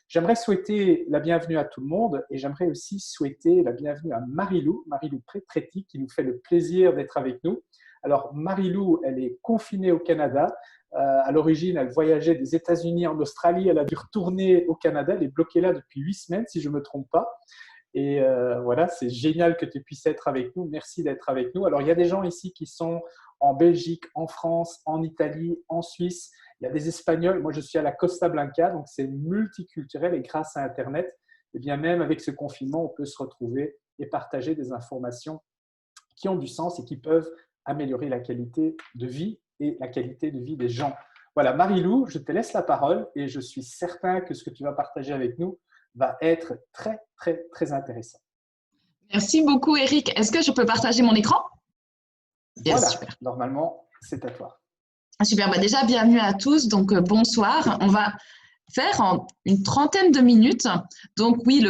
J'aimerais souhaiter la bienvenue à tout le monde et j'aimerais aussi souhaiter la bienvenue à Marie-Lou Préti, qui nous fait le plaisir d'être avec nous. Alors, Marie-Lou, elle est confinée au Canada. À l'origine, elle voyageait des États-Unis en Australie. Elle a dû retourner au Canada. Elle est bloquée là depuis 8 semaines, si je ne me trompe pas. Et voilà, c'est génial que tu puisses être avec nous. Merci d'être avec nous. Alors, il y a des gens ici qui sont en Belgique, en France, en Italie, en Suisse. Il y a des Espagnols. Moi, je suis à la Costa Blanca, donc c'est multiculturel. Et grâce à Internet, et bien même avec ce confinement, on peut se retrouver et partager des informations qui ont du sens et qui peuvent améliorer la qualité de vie et la qualité de vie des gens. Voilà, Marie-Lou, je te laisse la parole et je suis certain que ce que tu vas partager avec nous va être très, très, très intéressant. Merci beaucoup, Eric. Est-ce que je peux partager mon écran? Voilà, super. Normalement, c'est à toi. Super, déjà, bienvenue à tous. Donc, bonsoir. On va faire en une trentaine de minutes. Donc, oui,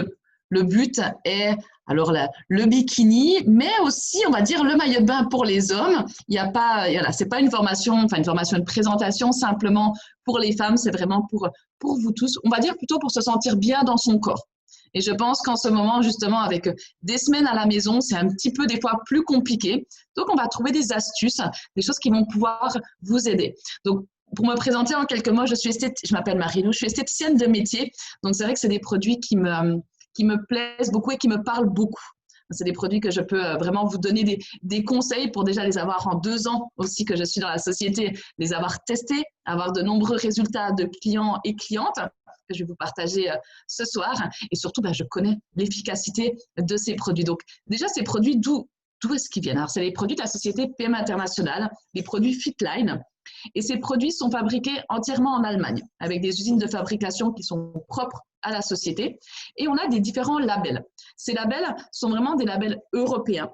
le but est alors le bikini, mais aussi, on va dire, le maillot de bain pour les hommes. Il n'y a pas, voilà, c'est pas une formation de présentation simplement pour les femmes, c'est vraiment pour vous tous. On va dire plutôt pour se sentir bien dans son corps. Et je pense qu'en ce moment, justement, avec des semaines à la maison, c'est un petit peu des fois plus compliqué. Donc, on va trouver des astuces, des choses qui vont pouvoir vous aider. Donc, pour me présenter en quelques mots, je m'appelle Marie-Lou, je suis esthéticienne de métier. Donc, c'est vrai que c'est des produits qui me plaisent beaucoup et qui me parlent beaucoup. C'est des produits que je peux vraiment vous donner des conseils pour déjà les avoir en 2 ans aussi que je suis dans la société, les avoir testés, avoir de nombreux résultats de clients et clientes que je vais vous partager ce soir. Et surtout, je connais l'efficacité de ces produits. Donc, déjà, ces produits, d'où est-ce qu'ils viennent? Alors, c'est les produits de la société PM International, les produits Fitline. Et ces produits sont fabriqués entièrement en Allemagne, avec des usines de fabrication qui sont propres à la société. Et on a des différents labels. Ces labels sont vraiment des labels européens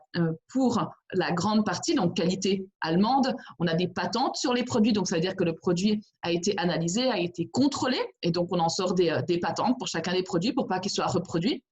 pour la grande partie, donc qualité allemande. On a des patentes sur les produits, donc ça veut dire que le produit a été analysé, a été contrôlé, et donc on en sort des patentes pour chacun des produits pour pas qu'ils soient reproduits.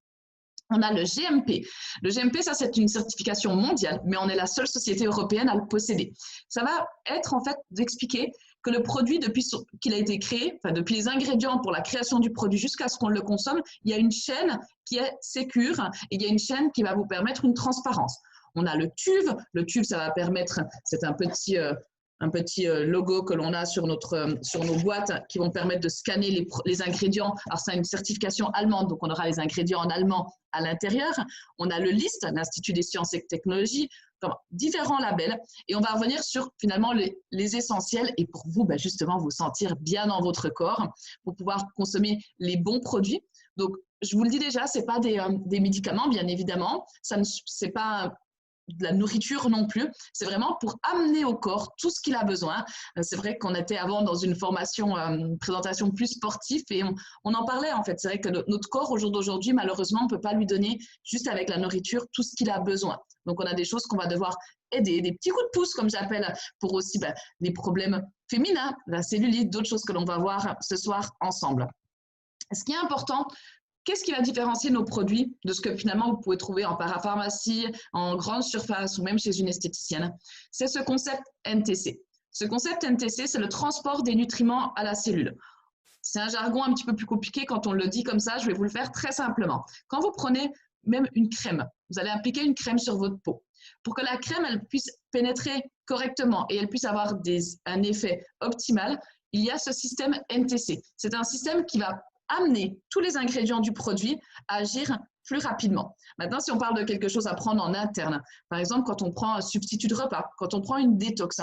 On a le GMP. Le GMP, ça, c'est une certification mondiale, mais on est la seule société européenne à le posséder. Ça va être, en fait, d'expliquer que le produit, depuis qu'il a été créé, depuis les ingrédients pour la création du produit jusqu'à ce qu'on le consomme, il y a une chaîne qui est sécure et il y a une chaîne qui va vous permettre une transparence. On a le TÜV. Le TÜV, ça va permettre, c'est un petit logo que l'on a sur nos boîtes qui vont permettre de scanner les ingrédients. Alors, c'est une certification allemande, donc on aura les ingrédients en allemand à l'intérieur. On a le LIST, l'Institut des sciences et technologies, différents labels. Et on va revenir sur finalement les essentiels et pour vous, justement, vous sentir bien dans votre corps pour pouvoir consommer les bons produits. Donc, je vous le dis déjà, ce n'est pas des médicaments, bien évidemment. Ce n'est pas de la nourriture non plus, c'est vraiment pour amener au corps tout ce qu'il a besoin. C'est vrai qu'on était avant dans une formation, une présentation plus sportive et on en parlait en fait. C'est vrai que notre corps au jour d'aujourd'hui, malheureusement, on ne peut pas lui donner juste avec la nourriture tout ce qu'il a besoin. Donc on a des choses qu'on va devoir aider, des petits coups de pouce comme j'appelle, pour aussi les problèmes féminins, la cellulite, d'autres choses que l'on va voir ce soir ensemble. Ce qui est important, qu'est-ce qui va différencier nos produits de ce que finalement vous pouvez trouver en parapharmacie, en grande surface ou même chez une esthéticienne? C'est ce concept NTC. Ce concept NTC, c'est le transport des nutriments à la cellule. C'est un jargon un petit peu plus compliqué quand on le dit comme ça, je vais vous le faire très simplement. Quand vous prenez même une crème, vous allez appliquer une crème sur votre peau. Pour que la crème elle puisse pénétrer correctement et elle puisse avoir un effet optimal, il y a ce système NTC. C'est un système qui va amener tous les ingrédients du produit à agir plus rapidement. Maintenant, si on parle de quelque chose à prendre en interne, par exemple, quand on prend un substitut de repas, quand on prend une détox,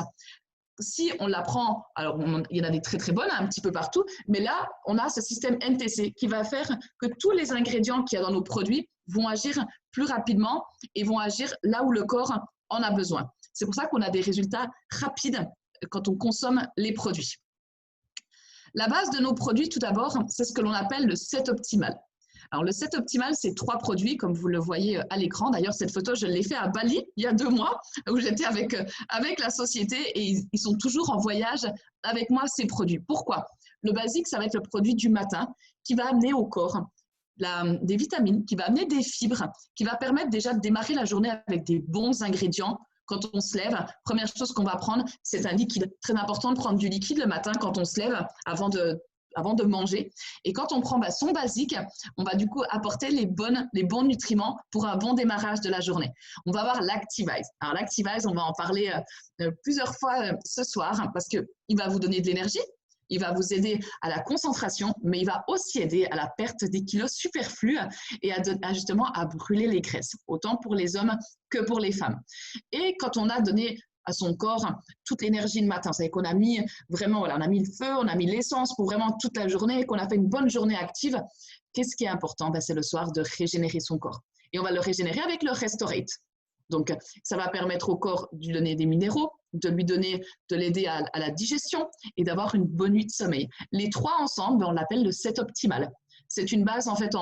si on la prend, alors il y en a des très très bonnes un petit peu partout, mais là, on a ce système NTC qui va faire que tous les ingrédients qu'il y a dans nos produits vont agir plus rapidement et vont agir là où le corps en a besoin. C'est pour ça qu'on a des résultats rapides quand on consomme les produits. La base de nos produits, tout d'abord, c'est ce que l'on appelle le set optimal. Alors, le set optimal, c'est 3 produits, comme vous le voyez à l'écran. D'ailleurs, cette photo, je l'ai fait à Bali, il y a 2 mois, où j'étais avec la société et ils sont toujours en voyage avec moi, ces produits. Pourquoi? Le basique, ça va être le produit du matin qui va amener au corps des vitamines, qui va amener des fibres, qui va permettre déjà de démarrer la journée avec des bons ingrédients. Quand on se lève, première chose qu'on va prendre, c'est un liquide. Très important de prendre du liquide le matin quand on se lève avant avant de manger. Et quand on prend son basique, on va du coup apporter les bons nutriments pour un bon démarrage de la journée. On va avoir l'Activise. Alors l'Activise, on va en parler plusieurs fois ce soir parce qu'il va vous donner de l'énergie. Il va vous aider à la concentration, mais il va aussi aider à la perte des kilos superflus et justement à brûler les graisses, autant pour les hommes que pour les femmes. Et quand on a donné à son corps toute l'énergie le matin, c'est qu'on a mis vraiment, voilà, on a mis le feu, on a mis l'essence pour vraiment toute la journée, qu'on a fait une bonne journée active, qu'est-ce qui est important? C'est le soir de régénérer son corps. Et on va le régénérer avec le Restorate. Donc, ça va permettre au corps de lui donner des minéraux, de l'aider à la digestion et d'avoir une bonne nuit de sommeil. Les trois ensemble, on l'appelle le set optimal. C'est une base en fait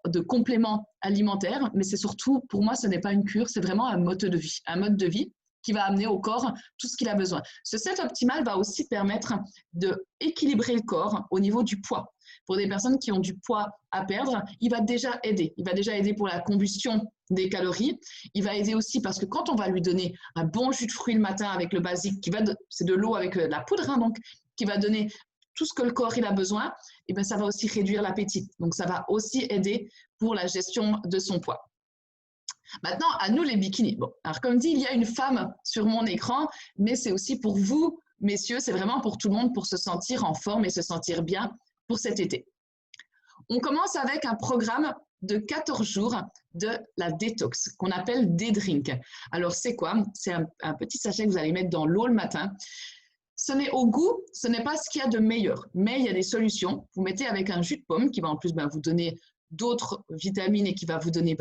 de complément alimentaire, mais c'est surtout, pour moi, ce n'est pas une cure, c'est vraiment un mode de vie qui va amener au corps tout ce qu'il a besoin. Ce set optimal va aussi permettre d'équilibrer le corps au niveau du poids. Pour des personnes qui ont du poids à perdre, il va déjà aider. Il va déjà aider pour la combustion des calories. Il va aider aussi parce que quand on va lui donner un bon jus de fruits le matin avec le basique, c'est de l'eau avec de la poudre, hein, donc, qui va donner tout ce que le corps il a besoin, et bien ça va aussi réduire l'appétit. Donc ça va aussi aider pour la gestion de son poids. Maintenant, à nous les bikinis. Bon, alors comme dit, il y a une femme sur mon écran, mais c'est aussi pour vous, messieurs, c'est vraiment pour tout le monde pour se sentir en forme et se sentir bien pour cet été. On commence avec un programme de 14 jours de la détox qu'on appelle D-Drink. Alors, c'est quoi? C'est un petit sachet que vous allez mettre dans l'eau le matin. Ce n'est au goût, ce n'est pas ce qu'il y a de meilleur, mais il y a des solutions. Vous mettez avec un jus de pomme qui va en plus vous donner d'autres vitamines et qui va vous donner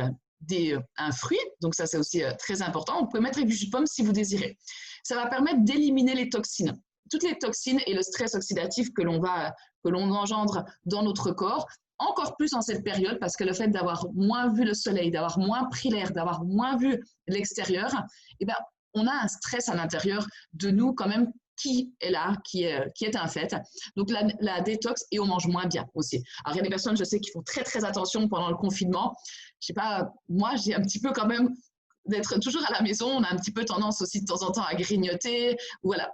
un fruit. Donc, ça, c'est aussi très important. Vous pouvez mettre avec du jus de pomme si vous désirez. Ça va permettre d'éliminer les toxines. Toutes les toxines et le stress oxydatif que l'on engendre dans notre corps, encore plus en cette période, parce que le fait d'avoir moins vu le soleil, d'avoir moins pris l'air, d'avoir moins vu l'extérieur, eh bien, on a un stress à l'intérieur de nous quand même qui est là, qui est un fait. Donc, la détox, et on mange moins bien aussi. Alors, il y a des personnes, je sais, qui font très, très attention pendant le confinement. Je sais pas, moi, j'ai un petit peu quand même d'être toujours à la maison, on a un petit peu tendance aussi de temps en temps à grignoter, voilà,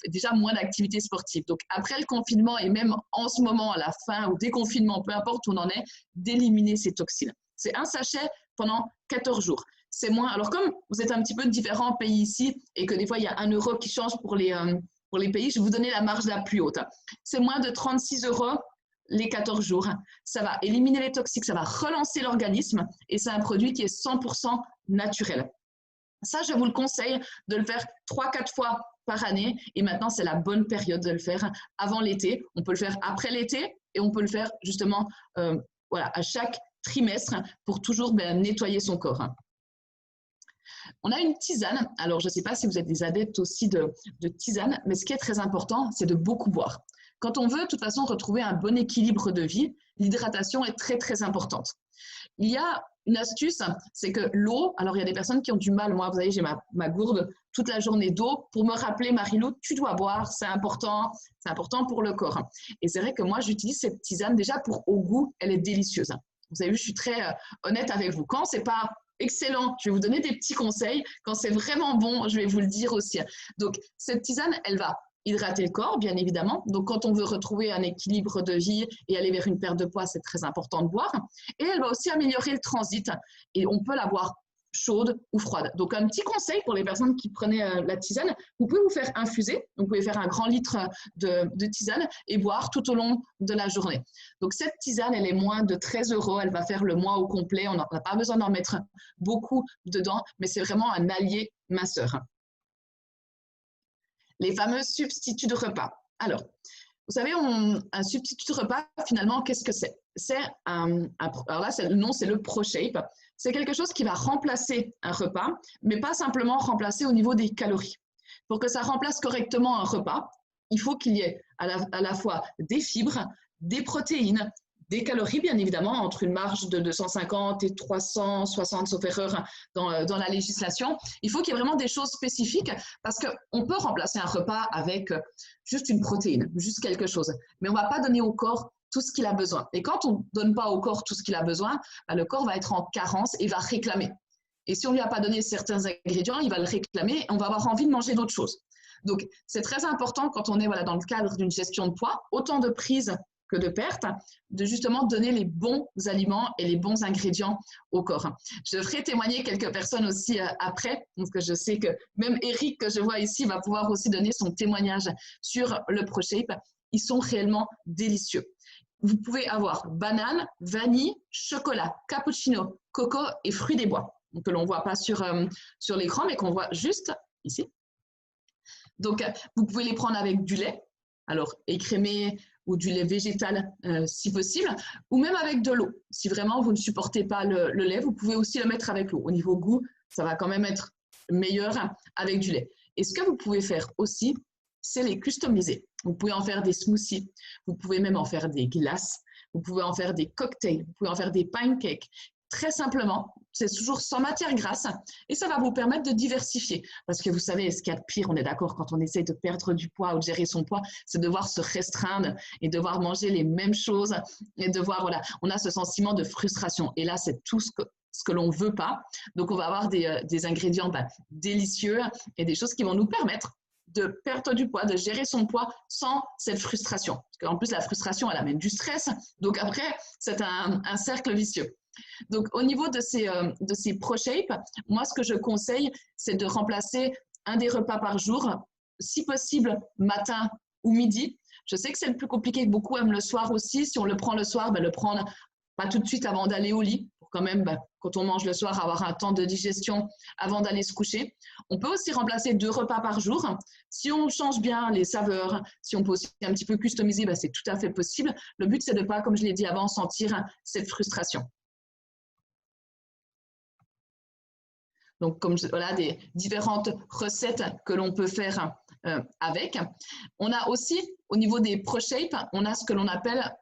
déjà moins d'activités sportives. Donc après le confinement et même en ce moment à la fin ou déconfinement, peu importe où on en est, d'éliminer ces toxines. C'est un sachet pendant 14 jours. C'est moins, alors comme vous êtes un petit peu de différents pays ici et que des fois il y a 1 euro qui change pour les pays, je vais vous donner la marge la plus haute. C'est moins de 36 € les 14 jours. Ça va éliminer les toxiques, ça va relancer l'organisme et c'est un produit qui est 100% naturel. Ça, je vous le conseille de le faire 3-4 fois par année et maintenant, c'est la bonne période de le faire avant l'été. On peut le faire après l'été et on peut le faire justement à chaque trimestre pour toujours nettoyer son corps. On a une tisane. Alors, je ne sais pas si vous êtes des adeptes aussi de tisane, mais ce qui est très important, c'est de beaucoup boire. Quand on veut, de toute façon, retrouver un bon équilibre de vie, l'hydratation est très, très importante. Il y a une astuce, c'est que l'eau, alors il y a des personnes qui ont du mal, moi, vous savez, j'ai ma gourde toute la journée d'eau pour me rappeler, Marie-Lou, tu dois boire, c'est important pour le corps. Et c'est vrai que moi, j'utilise cette tisane déjà au goût, elle est délicieuse. Vous avez vu, je suis très honnête avec vous. Quand c'est pas excellent, je vais vous donner des petits conseils. Quand c'est vraiment bon, je vais vous le dire aussi. Donc, cette tisane, elle va hydrater le corps, bien évidemment. Donc, quand on veut retrouver un équilibre de vie et aller vers une perte de poids, c'est très important de boire. Et elle va aussi améliorer le transit. Et on peut la boire chaude ou froide. Donc, un petit conseil pour les personnes qui prenaient la tisane, vous pouvez vous faire infuser. Donc, vous pouvez faire un grand litre de tisane et boire tout au long de la journée. Donc, cette tisane, elle est moins de 13 €. Elle va faire le mois au complet. On n'a pas besoin d'en mettre beaucoup dedans, mais c'est vraiment un allié minceur. Les fameux substituts de repas. Alors, vous savez, un substitut de repas, finalement, qu'est-ce que c'est? Alors là, le nom, c'est le ProShape. C'est quelque chose qui va remplacer un repas, mais pas simplement remplacer au niveau des calories. Pour que ça remplace correctement un repas, il faut qu'il y ait à la fois des fibres, des protéines, des calories, bien évidemment, entre une marge de 250 et 360, sauf erreur, dans la législation. Il faut qu'il y ait vraiment des choses spécifiques parce qu'on peut remplacer un repas avec juste une protéine, juste quelque chose. Mais on ne va pas donner au corps tout ce qu'il a besoin. Et quand on ne donne pas au corps tout ce qu'il a besoin, le corps va être en carence et va réclamer. Et si on ne lui a pas donné certains ingrédients, il va le réclamer et on va avoir envie de manger d'autres choses. Donc, c'est très important quand on est dans le cadre d'une gestion de poids, autant de prise que de perte, de justement donner les bons aliments et les bons ingrédients au corps. Je ferai témoigner quelques personnes aussi après, parce que je sais que même Eric, que je vois ici, va pouvoir aussi donner son témoignage sur le ProShape. Ils sont réellement délicieux. Vous pouvez avoir banane, vanille, chocolat, cappuccino, coco et fruits des bois, que l'on ne voit pas sur l'écran, mais qu'on voit juste ici. Donc, vous pouvez les prendre avec du lait, alors écrémé ou du lait végétal si possible, ou même avec de l'eau. Si vraiment vous ne supportez pas le lait, vous pouvez aussi le mettre avec l'eau. Au niveau goût, ça va quand même être meilleur avec du lait. Et ce que vous pouvez faire aussi, c'est les customiser. Vous pouvez en faire des smoothies, vous pouvez même en faire des glaces, vous pouvez en faire des cocktails, vous pouvez en faire des pancakes. Très simplement, c'est toujours sans matière grasse et ça va vous permettre de diversifier. Parce que vous savez, ce qu'il y a de pire, on est d'accord, quand on essaie de perdre du poids ou de gérer son poids, c'est devoir se restreindre et devoir manger les mêmes choses et devoir, voilà, on a ce sentiment de frustration. Et là, c'est tout ce que l'on ne veut pas. Donc, on va avoir des ingrédients délicieux et des choses qui vont nous permettre de perdre du poids, de gérer son poids sans cette frustration. Parce qu'en plus, la frustration, elle amène du stress. Donc après, c'est un cercle vicieux. Donc au niveau de ces ProShape, moi, ce que je conseille, c'est de remplacer un des repas par jour, si possible, matin ou midi. Je sais que c'est le plus compliqué, beaucoup aiment le soir aussi. Si on le prend le soir, le prendre pas tout de suite avant d'aller au lit, pour quand même, quand on mange le soir, avoir un temps de digestion avant d'aller se coucher. On peut aussi remplacer 2 repas par jour. Si on change bien les saveurs, si on peut aussi un petit peu customiser, c'est tout à fait possible. Le but, c'est de ne pas, comme je l'ai dit avant, sentir cette frustration. Donc, comme voilà, des différentes recettes que l'on peut faire avec. On a aussi, au niveau des ProShape, on a ce que l'on appelle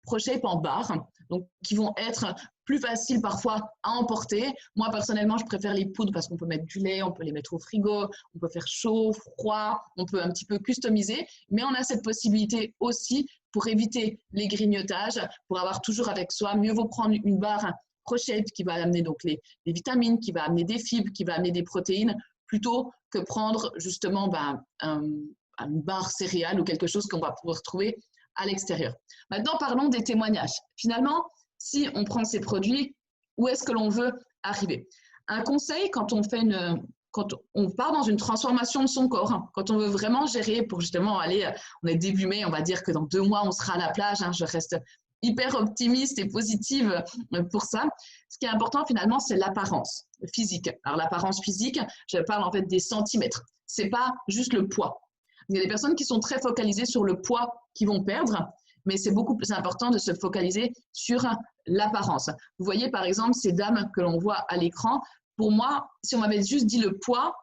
ProShape en barre, donc qui vont être plus faciles parfois à emporter. Moi, personnellement, je préfère les poudres parce qu'on peut mettre du lait, on peut les mettre au frigo, on peut faire chaud, froid, on peut un petit peu customiser, mais on a cette possibilité aussi pour éviter les grignotages, pour avoir toujours avec soi. Mieux vaut prendre une barre ProShape qui va amener donc les vitamines, qui va amener des fibres, qui va amener des protéines, plutôt que prendre justement une barre céréale ou quelque chose qu'on va pouvoir trouver à l'extérieur. Maintenant, parlons des témoignages. Finalement, si on prend ces produits, où est-ce que l'on veut arriver? Un conseil, quand on part dans une transformation de son corps, quand on veut vraiment gérer pour justement aller, on est début mai, on va dire que dans 2 mois, on sera à la plage, je reste hyper optimiste et positive pour ça. Ce qui est important finalement, c'est l'apparence physique. Alors l'apparence physique, je parle en fait des centimètres. C'est pas juste le poids. Il y a des personnes qui sont très focalisées sur le poids qu'ils vont perdre, mais c'est beaucoup plus important de se focaliser sur l'apparence. Vous voyez par exemple ces dames que l'on voit à l'écran. Pour moi, si on m'avait juste dit le poids,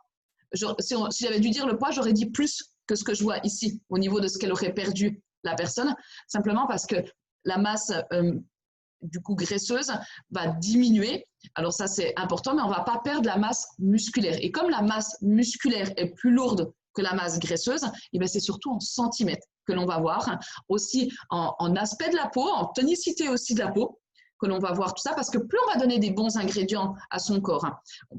si j'avais dû dire le poids, j'aurais dit plus que ce que je vois ici au niveau de ce qu'elle aurait perdu la personne, simplement parce que la masse du coup graisseuse va diminuer. Alors ça, c'est important, mais on ne va pas perdre la masse musculaire. Et comme la masse musculaire est plus lourde que la masse graisseuse, c'est surtout en centimètres que l'on va voir. Aussi en aspect de la peau, en tonicité aussi de la peau, que l'on va voir tout ça, parce que plus on va donner des bons ingrédients à son corps,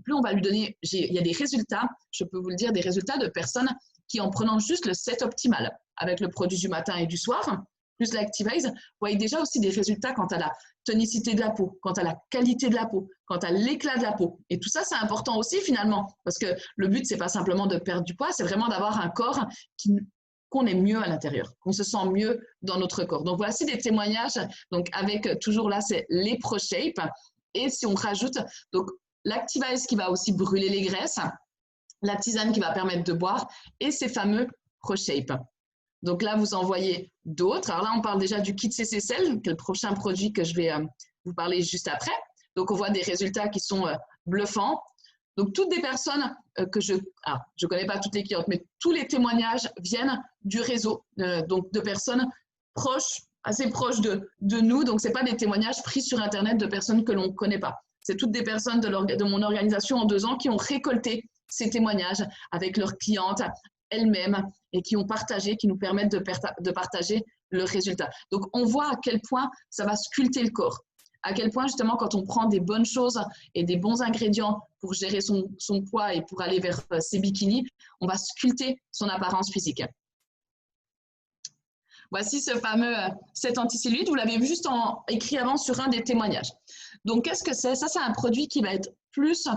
plus on va lui donner, il y a des résultats, je peux vous le dire, des résultats de personnes qui, en prenant juste le set optimal avec le produit du matin et du soir, plus l'Activise, vous voyez déjà aussi des résultats quant à la tonicité de la peau, quant à la qualité de la peau, quant à l'éclat de la peau. Et tout ça, c'est important aussi finalement, parce que le but, c'est pas simplement de perdre du poids, c'est vraiment d'avoir un corps qu'on est mieux à l'intérieur, qu'on se sent mieux dans notre corps. Donc voici des témoignages, donc avec toujours là, c'est les ProShape. Et si on rajoute donc l'Activise qui va aussi brûler les graisses, la tisane qui va permettre de boire et ces fameux ProShape. Donc là, vous en voyez d'autres. Alors là, on parle déjà du kit CCCL, qui est le prochain produit que je vais vous parler juste après. Donc, on voit des résultats qui sont bluffants. Donc, toutes des personnes que je ne connais pas toutes les clientes, mais tous les témoignages viennent du réseau, donc de personnes proches, assez proches de nous. Donc, ce n'est pas des témoignages pris sur Internet de personnes que l'on ne connaît pas. C'est toutes des personnes de mon organisation en 2 ans qui ont récolté ces témoignages avec leurs clientes elles-mêmes et qui ont partagé, qui nous permettent de partager le résultat. Donc, on voit à quel point ça va sculpter le corps, à quel point justement quand on prend des bonnes choses et des bons ingrédients pour gérer son poids et pour aller vers ses bikinis, on va sculpter son apparence physique. Voici ce fameux cet anticellulite. Vous l'avez vu juste écrit avant sur un des témoignages. Donc, qu'est-ce que c'est? Ça, c'est un produit qui va être plus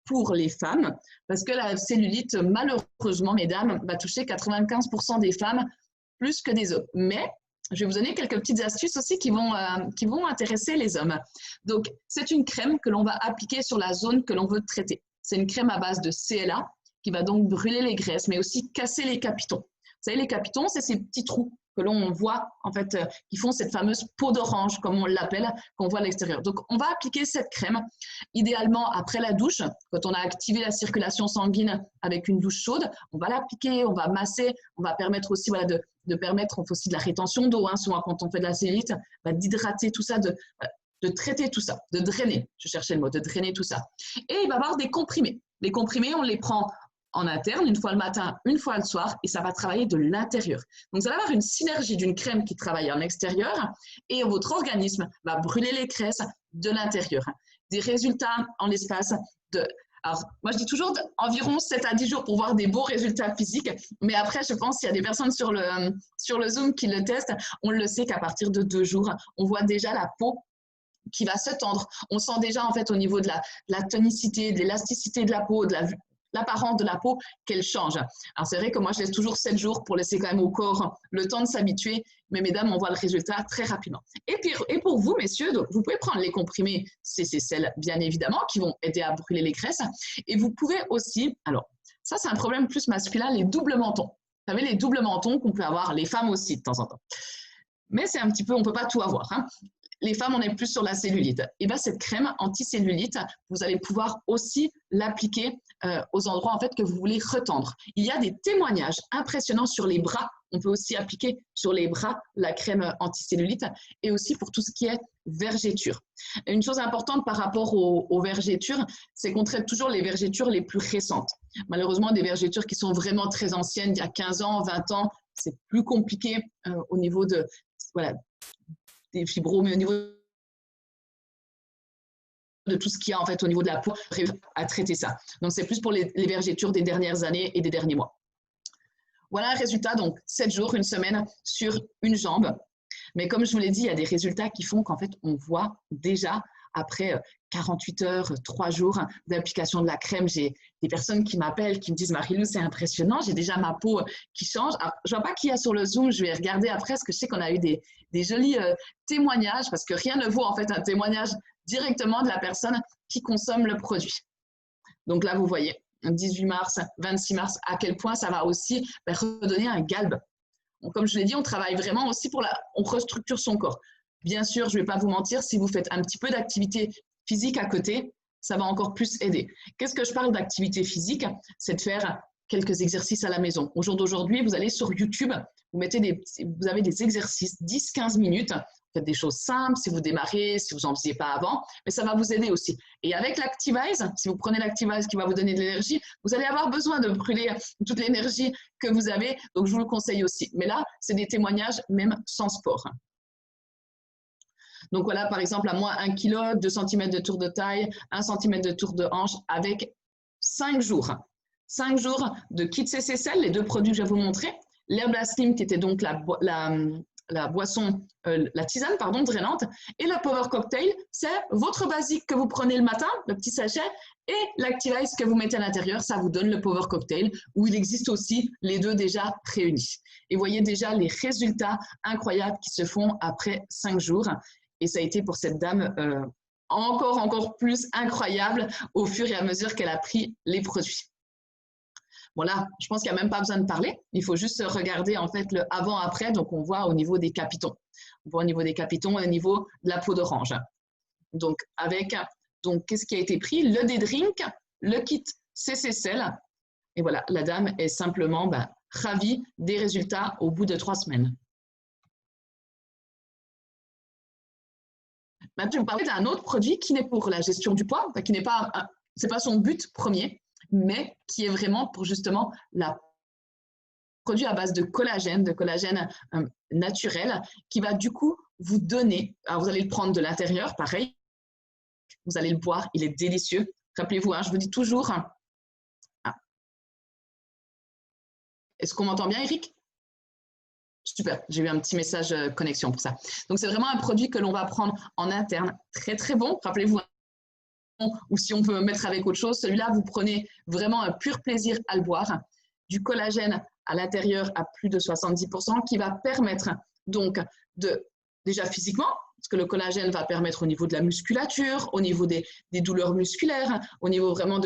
pour les femmes parce que la cellulite, malheureusement, mesdames, va toucher 95% des femmes plus que des hommes. Mais je vais vous donner quelques petites astuces aussi qui vont intéresser les hommes. Donc, c'est une crème que l'on va appliquer sur la zone que l'on veut traiter. C'est une crème à base de CLA qui va donc brûler les graisses, mais aussi casser les capitons. Vous savez, les capitons, c'est ces petits trous que l'on voit, en fait, qui font cette fameuse peau d'orange, comme on l'appelle, qu'on voit à l'extérieur. Donc, on va appliquer cette crème, idéalement après la douche, quand on a activé la circulation sanguine avec une douche chaude, on va l'appliquer, on va masser, on va permettre aussi voilà, de permettre, on fait aussi de la rétention d'eau, souvent quand on fait de la cellulite, d'hydrater tout ça, de traiter tout ça, de drainer, je cherchais le mot, de drainer tout ça. Et il va y avoir des comprimés. Les comprimés, on les prend en interne, une fois le matin, une fois le soir, et ça va travailler de l'intérieur. Donc, vous allez avoir une synergie d'une crème qui travaille en extérieur et votre organisme va brûler les graisses de l'intérieur. Des résultats en l'espace de… Alors, moi, je dis toujours environ 7 à 10 jours pour voir des beaux résultats physiques, mais après, je pense qu'il y a des personnes sur le Zoom qui le testent. On le sait qu'à partir de 2 jours, on voit déjà la peau qui va se tendre. On sent déjà, en fait, au niveau de la tonicité, de l'élasticité de la peau, de l'apparence de la peau, qu'elle change. Alors, c'est vrai que moi, je laisse toujours 7 jours pour laisser quand même au corps le temps de s'habituer, mais mesdames, on voit le résultat très rapidement. Et pour vous, messieurs, donc, vous pouvez prendre les comprimés CCCL, bien évidemment, qui vont aider à brûler les graisses, et vous pouvez aussi, alors, ça, c'est un problème plus masculin, les doubles mentons. Vous savez, les doubles mentons qu'on peut avoir, les femmes aussi, de temps en temps. Mais c'est un petit peu, on ne peut pas tout avoir, Les femmes, on est plus sur la cellulite. Et bien, cette crème anti-cellulite, vous allez pouvoir aussi l'appliquer aux endroits en fait, que vous voulez retendre. Il y a des témoignages impressionnants sur les bras. On peut aussi appliquer sur les bras la crème anti-cellulite et aussi pour tout ce qui est vergéture. Une chose importante par rapport aux vergétures, c'est qu'on traite toujours les vergétures les plus récentes. Malheureusement, des vergétures qui sont vraiment très anciennes, il y a 15 ans, 20 ans, c'est plus compliqué au niveau de… Voilà, des fibromes, mais au niveau de tout ce qu'il y a en fait au niveau de la peau, à traiter ça. Donc, c'est plus pour les vergétures des dernières années et des derniers mois. Voilà un résultat, donc 7 jours, une semaine sur une jambe. Mais comme je vous l'ai dit, il y a des résultats qui font qu'en fait, on voit déjà après 48 heures, 3 jours d'application de la crème, j'ai des personnes qui m'appellent, qui me disent « Marie-Lou, c'est impressionnant, j'ai déjà ma peau qui change. » Alors, je ne vois pas qui y a sur le Zoom, je vais regarder après, parce que je sais qu'on a eu des jolis témoignages, parce que rien ne vaut en fait un témoignage directement de la personne qui consomme le produit. Donc là, vous voyez, 18 mars, 26 mars, à quel point ça va aussi redonner un galbe. Donc, comme je l'ai dit, on travaille vraiment aussi on restructure son corps. Bien sûr, je ne vais pas vous mentir, si vous faites un petit peu d'activité physique à côté, ça va encore plus aider. Qu'est-ce que je parle d'activité physique? C'est de faire quelques exercices à la maison. Au jour d'aujourd'hui, vous allez sur YouTube, vous avez des exercices 10-15 minutes, vous faites des choses simples, si vous démarrez, si vous n'en faisiez pas avant, mais ça va vous aider aussi. Et avec l'Activise, si vous prenez l'Activise qui va vous donner de l'énergie, vous allez avoir besoin de brûler toute l'énergie que vous avez, donc je vous le conseille aussi. Mais là, c'est des témoignages même sans sport. Donc voilà, par exemple, à moins 1 kg, 2 cm de tour de taille, 1 cm de tour de hanche avec 5 jours. 5 jours de kit CCCL, les 2 produits que je vais vous montrer. L'Herbal Slim qui était donc la boisson, la tisane pardon, drainante, et le Power Cocktail, c'est votre basique que vous prenez le matin, le petit sachet, et l'Activise que vous mettez à l'intérieur, ça vous donne le Power Cocktail, où il existe aussi les 2 déjà réunis. Et vous voyez déjà les résultats incroyables qui se font après 5 jours. Et ça a été pour cette dame encore plus incroyable au fur et à mesure qu'elle a pris les produits. Voilà, je pense qu'il n'y a même pas besoin de parler. Il faut juste regarder en fait le avant-après. Donc, on voit au niveau des capitons. On voit au niveau des capitons et au niveau de la peau d'orange. Donc, qu'est-ce qui a été pris? Le D-Drink, le kit CCCL. Et voilà, la dame est simplement ravie des résultats au bout de 3 semaines. Maintenant, je vais vous parler d'un autre produit qui n'est pour la gestion du poids, qui n'est pas, c'est pas son but premier, mais qui est vraiment pour justement la produit à base de collagène naturel, qui va du coup vous donner, alors vous allez le prendre de l'intérieur, pareil, vous allez le boire, il est délicieux. Rappelez-vous, je vous dis toujours, est-ce qu'on m'entend bien, Eric? Super, j'ai eu un petit message connexion pour ça. Donc, c'est vraiment un produit que l'on va prendre en interne, très, très bon. Rappelez-vous, ou si on peut mettre avec autre chose, celui-là, vous prenez vraiment un pur plaisir à le boire. Du collagène à l'intérieur à plus de 70% qui va permettre donc déjà physiquement, parce que le collagène va permettre au niveau de la musculature, au niveau des douleurs musculaires, au niveau vraiment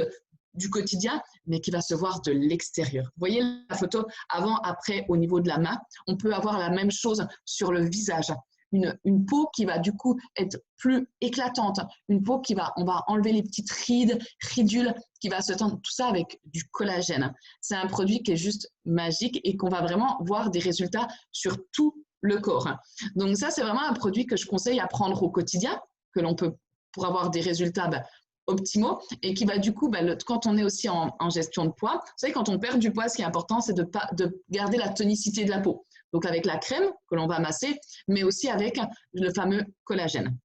du quotidien, mais qui va se voir de l'extérieur. Vous voyez la photo avant, après, au niveau de la main. On peut avoir la même chose sur le visage. Une peau qui va du coup être plus éclatante, une peau on va enlever les petites rides, ridules, qui va se tendre, tout ça avec du collagène. C'est un produit qui est juste magique et qu'on va vraiment voir des résultats sur tout le corps. Donc ça, c'est vraiment un produit que je conseille à prendre au quotidien, que l'on peut pour avoir des résultats optimaux et qui va du coup, quand on est aussi en gestion de poids, vous savez, quand on perd du poids, ce qui est important, c'est de garder la tonicité de la peau. Donc avec la crème que l'on va masser, mais aussi avec le fameux collagène.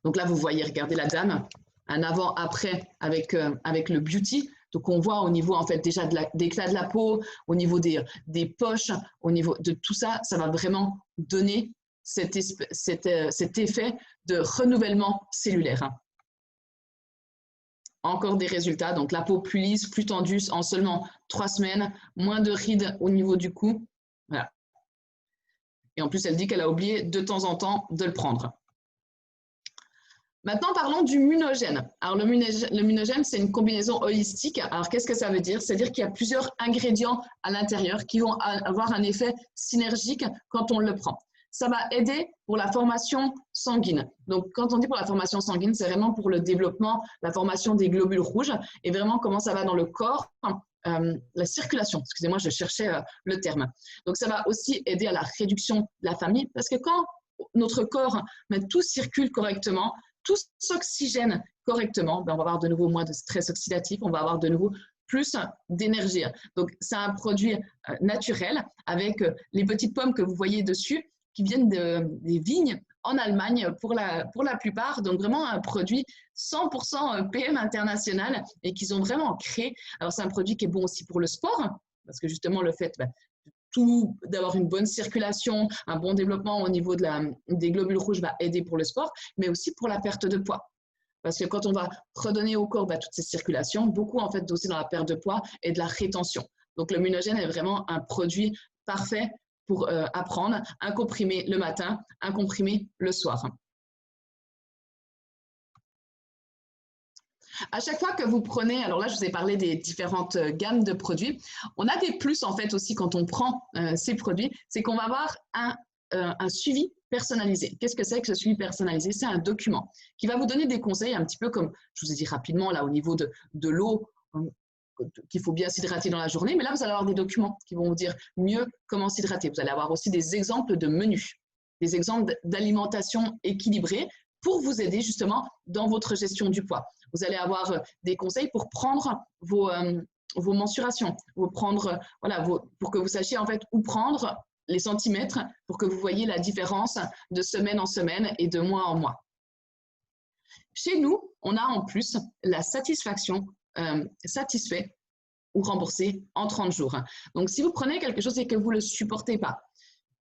Donc là, vous voyez, regardez la dame, un avant-après avec le beauty. Donc on voit au niveau en fait déjà d'éclat de la peau, au niveau des poches, au niveau de tout ça, ça va vraiment donner cet effet de renouvellement cellulaire. Encore des résultats, donc la peau plus lisse, plus tendue en seulement 3 semaines, moins de rides au niveau du cou. Voilà. Et en plus, elle dit qu'elle a oublié de temps en temps de le prendre. Maintenant, parlons du munogène. Alors, le munogène, c'est une combinaison holistique. Alors, qu'est-ce que ça veut dire? C'est-à-dire qu'il y a plusieurs ingrédients à l'intérieur qui vont avoir un effet synergique quand on le prend. Ça va aider pour la formation sanguine. Donc, quand on dit pour la formation sanguine, c'est vraiment pour le développement, la formation des globules rouges et vraiment comment ça va dans le corps, la circulation. Excusez-moi, je cherchais le terme. Donc, ça va aussi aider à la réduction de la famine parce que quand notre corps, tout circule correctement, tout s'oxygène correctement, on va avoir de nouveau moins de stress oxydatif, on va avoir de nouveau plus d'énergie. Donc, c'est un produit naturel avec les petites pommes que vous voyez dessus qui viennent des vignes en Allemagne pour la plupart. Donc, vraiment un produit 100% PM international et qu'ils ont vraiment créé. Alors, c'est un produit qui est bon aussi pour le sport parce que justement, le fait d'avoir une bonne circulation, un bon développement au niveau des globules rouges va aider pour le sport, mais aussi pour la perte de poids. Parce que quand on va redonner au corps toutes ces circulations, beaucoup en fait aussi dans la perte de poids et de la rétention. Donc le munogène est vraiment un produit parfait pour apprendre, un comprimé le matin, un comprimé le soir. À chaque fois que vous prenez, alors là je vous ai parlé des différentes gammes de produits, on a des plus en fait aussi quand on prend ces produits, c'est qu'on va avoir un suivi personnalisé. Qu'est-ce que c'est que ce suivi personnalisé? C'est un document qui va vous donner des conseils un petit peu comme je vous ai dit rapidement là au niveau de l'eau, qu'il faut bien s'hydrater dans la journée, mais là vous allez avoir des documents qui vont vous dire mieux comment s'hydrater. Vous allez avoir aussi des exemples de menus, des exemples d'alimentation équilibrée pour vous aider justement dans votre gestion du poids. Vous allez avoir des conseils pour prendre vos mensurations, pour que vous sachiez en fait où prendre les centimètres pour que vous voyez la différence de semaine en semaine et de mois en mois. Chez nous, on a en plus la satisfaction satisfait ou remboursé en 30 jours. Donc, si vous prenez quelque chose et que vous ne le supportez pas,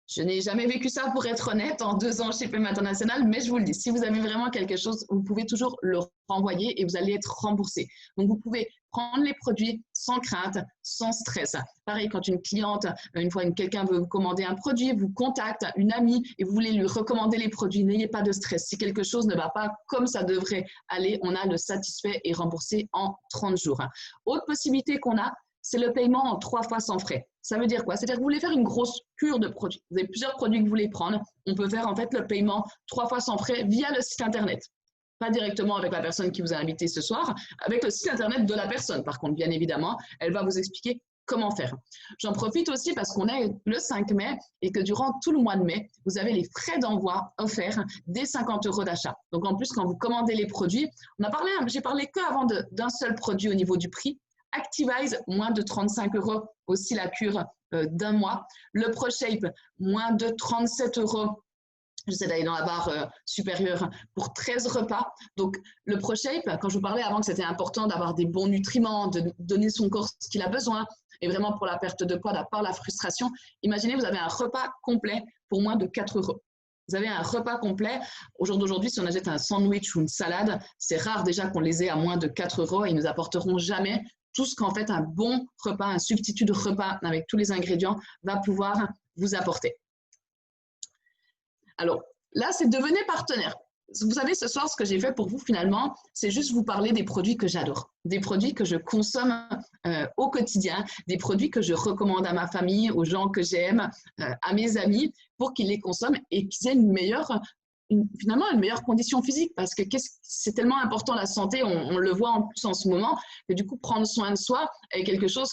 je n'ai jamais vécu ça pour être honnête en 2 ans chez PM International, mais je vous le dis, si vous avez vraiment quelque chose, vous pouvez toujours le renvoyer et vous allez être remboursé. Donc, vous pouvez prendre les produits sans crainte, sans stress. Pareil, quand une cliente, une fois quelqu'un veut vous commander un produit, vous contacte une amie et vous voulez lui recommander les produits, n'ayez pas de stress. Si quelque chose ne va pas comme ça devrait aller, on a le satisfait et remboursé en 30 jours. Autre possibilité qu'on a, c'est le paiement en 3 fois sans frais. Ça veut dire quoi? C'est-à-dire que vous voulez faire une grosse cure de produits. Vous avez plusieurs produits que vous voulez prendre. On peut faire en fait le paiement 3 fois sans frais via le site internet. Pas directement avec la personne qui vous a invité ce soir, avec le site internet de la personne. Par contre, bien évidemment, elle va vous expliquer comment faire. J'en profite aussi parce qu'on est le 5 mai et que durant tout le mois de mai, vous avez les frais d'envoi offerts dès 50 € d'achat. Donc en plus, quand vous commandez les produits, j'ai parlé qu'avant d'un seul produit au niveau du prix. Activise, moins de 35 €, aussi la cure d'un mois. Le ProShape, moins de 37 € J'essaie d'aller dans la barre supérieure pour 13 repas. Donc, le ProShape, quand je vous parlais avant que c'était important d'avoir des bons nutriments, de donner son corps ce qu'il a besoin, et vraiment pour la perte de poids, à part la frustration, imaginez, vous avez un repas complet pour moins de 4 euros. Vous avez un repas complet. Au jour d'aujourd'hui, si on achète un sandwich ou une salade, c'est rare déjà qu'on les ait à moins de 4 euros et ils ne nous apporteront jamais tout ce qu'en fait un bon repas, un substitut de repas avec tous les ingrédients va pouvoir vous apporter. Alors là, c'est devenez partenaire. Vous savez, ce soir, ce que j'ai fait pour vous finalement, c'est juste vous parler des produits que j'adore, des produits que je consomme au quotidien, des produits que je recommande à ma famille, aux gens que j'aime, à mes amis, pour qu'ils les consomment et qu'ils aient finalement une meilleure condition physique, parce que c'est tellement important la santé, on le voit en plus en ce moment, que du coup, prendre soin de soi est quelque chose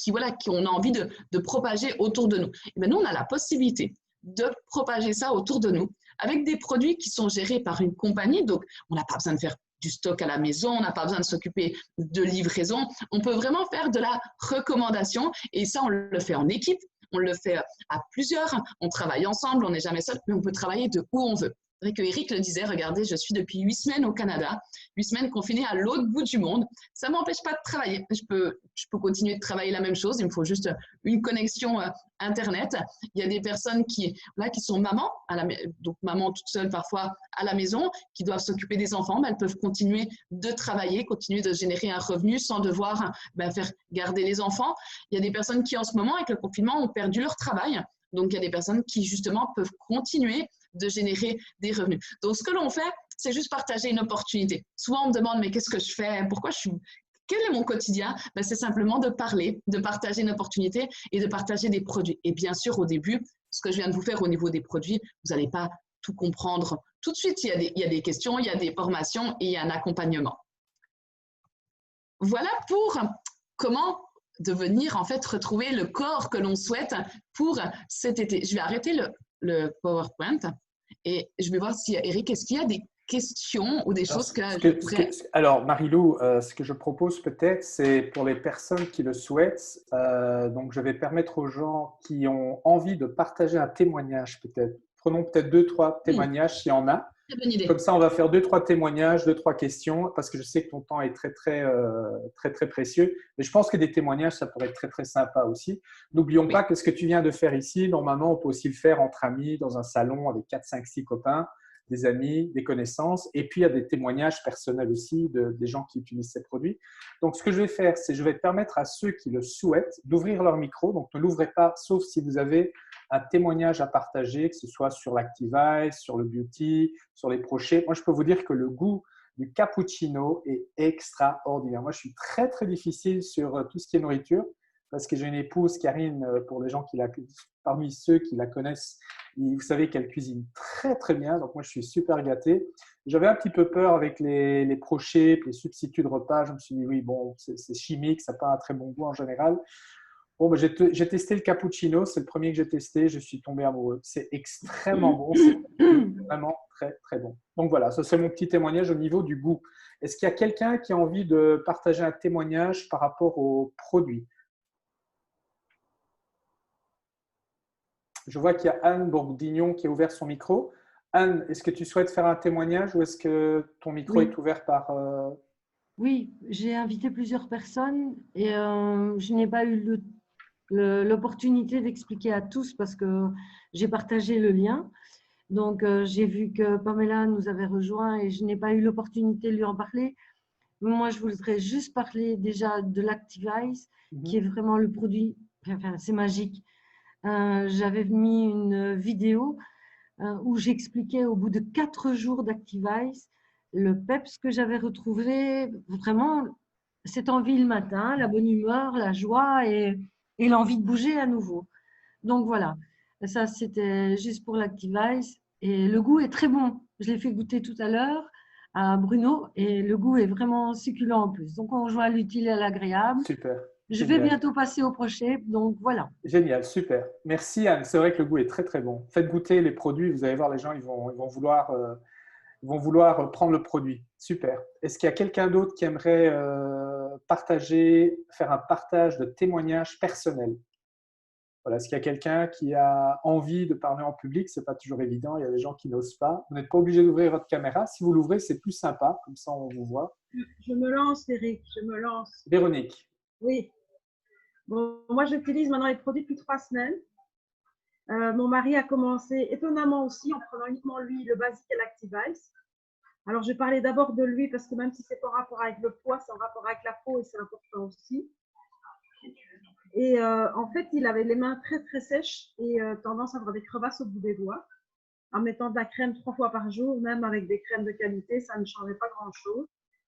qu'on a envie de propager autour de nous. Et bien, nous, on a la possibilité de propager ça autour de nous avec des produits qui sont gérés par une compagnie. Donc, on n'a pas besoin de faire du stock à la maison, on n'a pas besoin de s'occuper de livraison. On peut vraiment faire de la recommandation et ça, on le fait en équipe, on le fait à plusieurs, on travaille ensemble, on n'est jamais seul, mais on peut travailler de où on veut. C'est vrai que Eric le disait, regardez, je suis depuis 8 semaines au Canada, 8 semaines confinées à l'autre bout du monde. Ça ne m'empêche pas de travailler. Je peux continuer de travailler la même chose. Il me faut juste une connexion Internet. Il y a des personnes qui sont mamans, donc maman toute seule parfois à la maison, qui doivent s'occuper des enfants. Mais elles peuvent continuer de travailler, continuer de générer un revenu sans devoir faire garder les enfants. Il y a des personnes qui, en ce moment, avec le confinement, ont perdu leur travail. Donc, il y a des personnes qui, justement, peuvent continuer de générer des revenus. Donc, ce que l'on fait, c'est juste partager une opportunité. Souvent, on me demande, mais qu'est-ce que je fais? Quel est mon quotidien? C'est simplement de parler, de partager une opportunité et de partager des produits. Et bien sûr, au début, ce que je viens de vous faire au niveau des produits, vous n'allez pas tout comprendre tout de suite. Il y a des questions, il y a des formations et il y a un accompagnement. Voilà pour comment devenir, en fait, retrouver le corps que l'on souhaite pour cet été. Je vais arrêter le PowerPoint et je vais voir si Eric, est-ce qu'il y a des questions ou des choses que alors, Marie-Lou, ce que je propose peut-être, c'est pour les personnes qui le souhaitent, donc je vais permettre aux gens qui ont envie de partager un témoignage peut-être. Prenons peut-être 2-3 témoignages s'il y en a. Très bonne idée. Comme ça, on va faire 2-3 témoignages, 2-3 questions, parce que je sais que ton temps est très précieux. Mais je pense que des témoignages, ça pourrait être très, très sympa aussi. N'oublions pas que ce que tu viens de faire ici, normalement, on peut aussi le faire entre amis, dans un salon avec 4, 5, 6 copains, des amis, des connaissances. Et puis, il y a des témoignages personnels aussi des gens qui utilisent ces produits. Donc, ce que je vais faire, c'est je vais permettre à ceux qui le souhaitent d'ouvrir leur micro. Donc, ne l'ouvrez pas, sauf si vous avez un témoignage à partager, que ce soit sur l'Activize, sur le beauty, sur les ProShape. Moi, je peux vous dire que le goût du cappuccino est extraordinaire. Moi, je suis très, très difficile sur tout ce qui est nourriture parce que j'ai une épouse, Karine, pour les gens parmi ceux qui la connaissent, vous savez qu'elle cuisine très, très bien. Donc, moi, je suis super gâté. J'avais un petit peu peur avec les ProShape, les substituts de repas. Je me suis dit, oui, bon, c'est chimique, ça n'a pas un très bon goût en général. Bon, j'ai testé le cappuccino, c'est le premier que j'ai testé, je suis tombé amoureux. C'est extrêmement bon, c'est vraiment très, très bon. Donc voilà, ça c'est mon petit témoignage au niveau du goût. Est-ce qu'il y a quelqu'un qui a envie de partager un témoignage par rapport aux produits? Je vois qu'il y a Anne Bourdignon qui a ouvert son micro. Anne, est-ce que tu souhaites faire un témoignage ou est-ce que ton micro est ouvert par… Oui, j'ai invité plusieurs personnes et je n'ai pas eu l'opportunité d'expliquer à tous parce que j'ai partagé le lien. Donc, j'ai vu que Pamela nous avait rejoint et je n'ai pas eu l'opportunité de lui en parler. Moi, je voudrais juste parler déjà de l'Activize, qui est vraiment le produit, enfin, c'est magique. J'avais mis une vidéo où j'expliquais au bout de 4 jours d'Activize le peps que j'avais retrouvé, vraiment cette envie le matin, la bonne humeur, la joie et l'envie de bouger à nouveau. Donc voilà, ça c'était juste pour l'Activize et le goût est très bon. Je l'ai fait goûter tout à l'heure à Bruno et le goût est vraiment succulent en plus. Donc on joint l'utile à l'agréable. Super. Je vais bientôt passer au ProShape, donc voilà. Génial, super. Merci Anne, c'est vrai que le goût est très très bon. Faites goûter les produits, vous allez voir les gens, ils vont vouloir prendre le produit. Super. Est-ce qu'il y a quelqu'un d'autre qui aimerait faire un partage de témoignages personnels? Voilà, est-ce qu'il y a quelqu'un qui a envie de parler en public? Ce n'est pas toujours évident, il y a des gens qui n'osent pas. Vous n'êtes pas obligé d'ouvrir votre caméra. Si vous l'ouvrez, c'est plus sympa, comme ça on vous voit. Je me lance, Eric, je me lance. Véronique. Oui. Bon, moi, j'utilise maintenant les produits depuis 3 semaines. Mon mari a commencé étonnamment aussi en prenant uniquement lui, le Basic et l'Active Ice. Alors, je vais parler d'abord de lui parce que même si c'est pas en rapport avec le poids, c'est en rapport avec la peau et c'est important aussi. Et en fait, il avait les mains très très sèches et tendance à avoir des crevasses au bout des doigts. En mettant de la crème 3 fois par jour, même avec des crèmes de qualité, ça ne changeait pas grand-chose.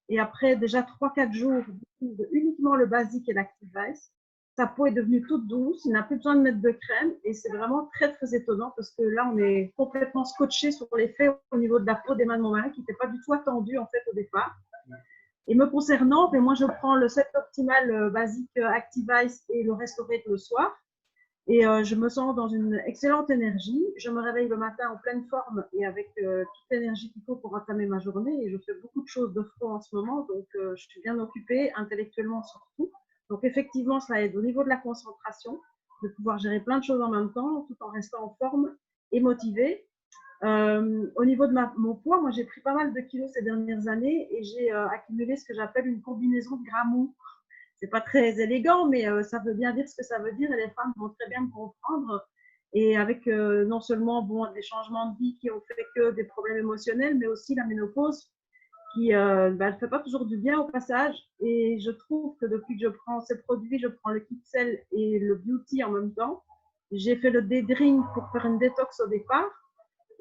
Et après déjà 3-4 jours uniquement le Basic et l'Active Ice, sa peau est devenue toute douce, il n'a plus besoin de mettre de crème et c'est vraiment très très étonnant parce que là on est complètement scotché sur l'effet au niveau de la peau des mains de mon mari qui n'était pas du tout attendu en fait au départ. Et me concernant, moi je prends le set optimal Basic Active Ice et le Restorate le soir et je me sens dans une excellente énergie. Je me réveille le matin en pleine forme et avec toute l'énergie qu'il faut pour entamer ma journée et je fais beaucoup de choses de front en ce moment donc je suis bien occupée intellectuellement surtout. Donc, effectivement, ça aide au niveau de la concentration, de pouvoir gérer plein de choses en même temps, tout en restant en forme et motivée. Au niveau de mon poids, moi, j'ai pris pas mal de kilos ces dernières années et j'ai accumulé ce que j'appelle une combinaison de gras mou. C'est pas très élégant, mais ça veut bien dire ce que ça veut dire et les femmes vont très bien me comprendre. Et avec non seulement des changements de vie qui ont fait que des problèmes émotionnels, mais aussi la ménopause qui ne fait pas toujours du bien au passage. Et je trouve que depuis que je prends ces produits, je prends le Kixel et le Beauty en même temps. J'ai fait le Day-Drink pour faire une détox au départ.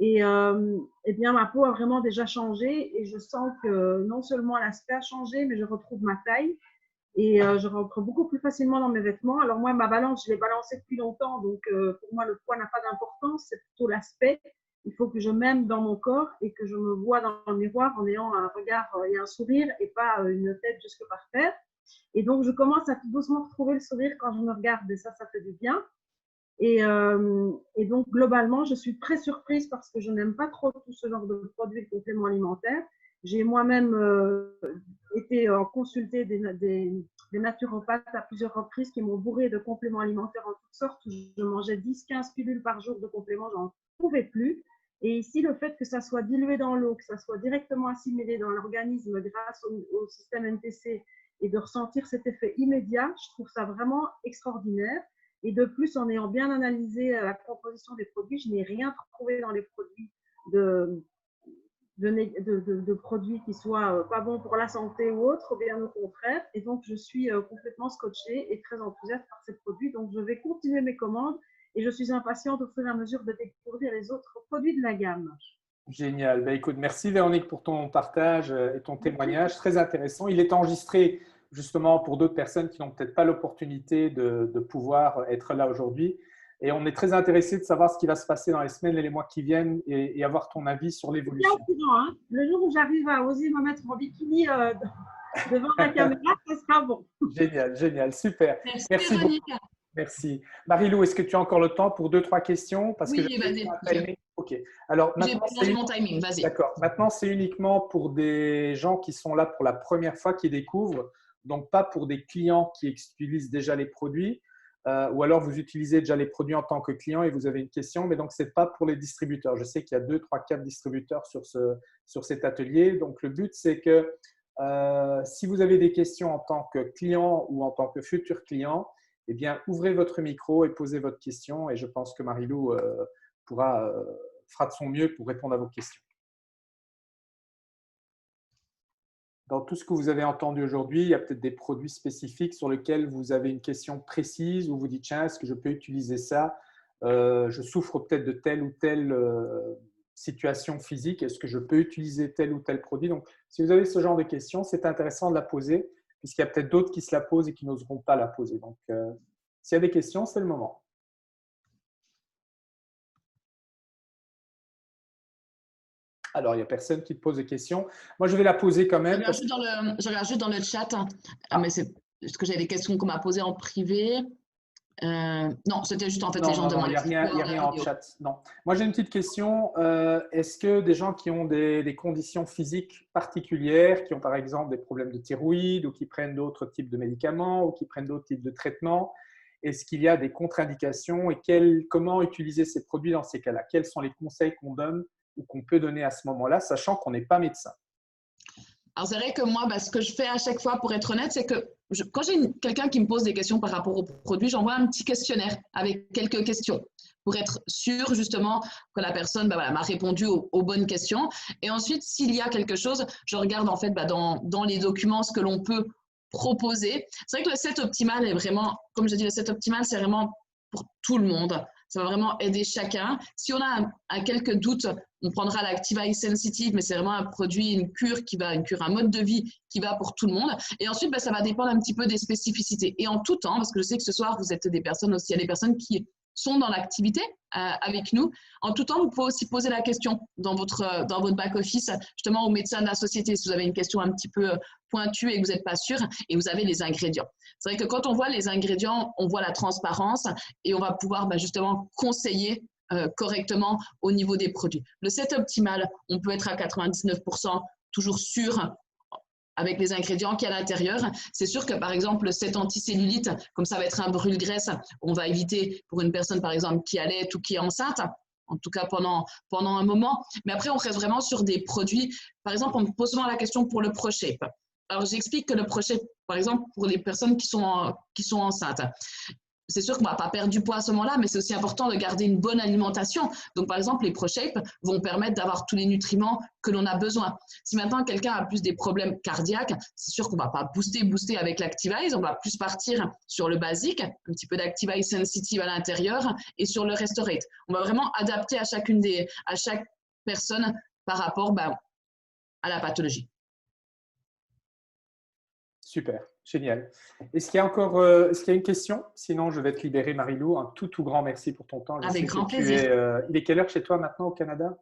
Et bien, ma peau a vraiment déjà changé. Et je sens que non seulement l'aspect a changé, mais je retrouve ma taille. Et je rentre beaucoup plus facilement dans mes vêtements. Alors moi, ma balance, je l'ai balancée depuis longtemps. Donc pour moi, le poids n'a pas d'importance. C'est plutôt l'aspect. Il faut que je m'aime dans mon corps et que je me vois dans le miroir en ayant un regard et un sourire et pas une tête jusque par terre. Et donc, je commence à tout doucement retrouver le sourire quand je me regarde et ça fait du bien. Et donc, globalement, je suis très surprise parce que je n'aime pas trop tout ce genre de produits de compléments alimentaires. J'ai moi-même été consulter des naturopathes à plusieurs reprises qui m'ont bourré de compléments alimentaires en toutes sortes. Je mangeais 10-15 pilules par jour de compléments, j'en pouvais plus. Et ici, le fait que ça soit dilué dans l'eau, que ça soit directement assimilé dans l'organisme grâce au système NTC et de ressentir cet effet immédiat, je trouve ça vraiment extraordinaire. Et de plus, en ayant bien analysé la composition des produits, je n'ai rien trouvé dans les produits de produits qui soient pas bons pour la santé ou autre, bien au contraire. Et donc, je suis complètement scotchée et très enthousiaste par ces produits. Donc, je vais continuer mes commandes et je suis impatiente au fur et à mesure de découvrir les autres produits de la gamme. Génial. Ben, écoute, merci Véronique pour ton partage et ton témoignage. Très intéressant. Il est enregistré justement pour d'autres personnes qui n'ont peut-être pas l'opportunité de pouvoir être là aujourd'hui. Et on est très intéressé de savoir ce qui va se passer dans les semaines et les mois qui viennent et avoir ton avis sur l'évolution. Hein. Le jour où j'arrive à oser me mettre en bikini devant la caméra, ce sera bon. Génial, génial, super. Merci beaucoup. Merci. Marie-Lou, est-ce que tu as encore le temps pour 2-3 questions? Parce oui, vas-y. Ok. Alors, maintenant, j'ai mon timing, vas-y. D'accord. Maintenant, c'est uniquement pour des gens qui sont là pour la première fois, qui découvrent, donc pas pour des clients qui utilisent déjà les produits, ou alors vous utilisez déjà les produits en tant que client et vous avez une question, mais donc ce n'est pas pour les distributeurs. Je sais qu'il y a 2, 3, 4 distributeurs sur cet atelier. Donc, le but, c'est que si vous avez des questions en tant que client ou en tant que futur client, eh bien, ouvrez votre micro et posez votre question. Et je pense que Marie-Lou fera de son mieux pour répondre à vos questions. Dans tout ce que vous avez entendu aujourd'hui, il y a peut-être des produits spécifiques sur lesquels vous avez une question précise où vous dites « Tiens, est-ce que je peux utiliser ça? Je souffre peut-être de telle ou telle situation physique. Est-ce que je peux utiliser tel ou tel produit ?» Donc, si vous avez ce genre de questions, c'est intéressant de la poser puisqu'il y a peut-être d'autres qui se la posent et qui n'oseront pas la poser. Donc, s'il y a des questions, c'est le moment. Alors, il n'y a personne qui te pose des questions. Moi, je vais la poser quand même. Je regarde juste dans le chat, mais c'est parce que j'ai des questions qu'on m'a posées en privé. Non, c'était juste en fait les gens demandaient. Il n'y a rien en chat. Non. Moi, j'ai une petite question. Est-ce que des gens qui ont des conditions physiques particulières, qui ont par exemple des problèmes de thyroïde ou qui prennent d'autres types de médicaments ou qui prennent d'autres types de traitements, Est-ce qu'il y a des contre-indications et comment utiliser ces produits dans ces cas-là? Quels sont les conseils qu'on donne ou qu'on peut donner à ce moment-là, sachant qu'on n'est pas médecin? Alors, c'est vrai que moi, ce que je fais à chaque fois, pour être honnête, c'est que quand j'ai quelqu'un qui me pose des questions par rapport au produit, j'envoie un petit questionnaire avec quelques questions pour être sûr justement que la personne m'a répondu aux bonnes questions. Et ensuite, s'il y a quelque chose, je regarde en fait dans les documents ce que l'on peut proposer. C'est vrai que le set optimal est vraiment, comme je dis, le set optimal, c'est vraiment pour tout le monde. Ça va vraiment aider chacun. Si on a quelques doutes, on prendra l'Activa-Ice Sensitive, mais c'est vraiment un produit, une cure, un mode de vie qui va pour tout le monde. Et ensuite, ça va dépendre un petit peu des spécificités. Et en tout temps, parce que je sais que ce soir, vous êtes des personnes aussi, il y a des personnes qui sont dans l'activité avec nous. En tout temps, vous pouvez aussi poser la question dans votre back-office, justement au médecin de la société, si vous avez une question un petit peu pointue et que vous n'êtes pas sûr, et vous avez les ingrédients. C'est vrai que quand on voit les ingrédients, on voit la transparence et on va pouvoir justement conseiller correctement au niveau des produits. Le set optimal, on peut être à 99% toujours sûr avec les ingrédients qu'il y a à l'intérieur. C'est sûr que, par exemple, cet anticellulite, comme ça va être un brûle-graisse, on va éviter pour une personne, par exemple, qui allait ou qui est enceinte, en tout cas pendant un moment. Mais après, on reste vraiment sur des produits. Par exemple, on me pose souvent la question pour le ProShape. Alors, j'explique que le ProShape, par exemple, pour les personnes qui sont enceintes, c'est sûr qu'on ne va pas perdre du poids à ce moment-là, mais c'est aussi important de garder une bonne alimentation. Donc, par exemple, les ProShape vont permettre d'avoir tous les nutriments que l'on a besoin. Si maintenant quelqu'un a plus des problèmes cardiaques, c'est sûr qu'on ne va pas booster avec l'Activa-Ice, on va plus partir sur le basique, un petit peu d'Activa-Ice Sensitive à l'intérieur et sur le Restorate. On va vraiment adapter à chaque personne par rapport à la pathologie. Super, génial. Est-ce qu'il y a une question? Sinon, je vais te libérer, Marie-Lou. Un tout grand merci pour ton temps. Avec grand plaisir. Il est quelle heure chez toi maintenant au Canada?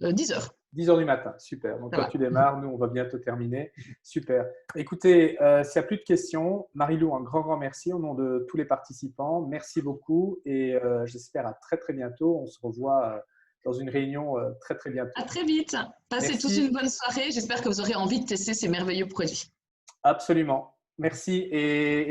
10 heures. 10 heures du matin, super. Donc, toi, tu démarres, nous, on va bientôt terminer. Super. Écoutez, s'il n'y a plus de questions, Marie-Lou, un grand merci au nom de tous les participants. Merci beaucoup et j'espère à très bientôt. On se revoit dans une réunion très bientôt. À très vite. Passez tous une bonne soirée. J'espère que vous aurez envie de tester ces merveilleux produits. Absolument. Merci. Et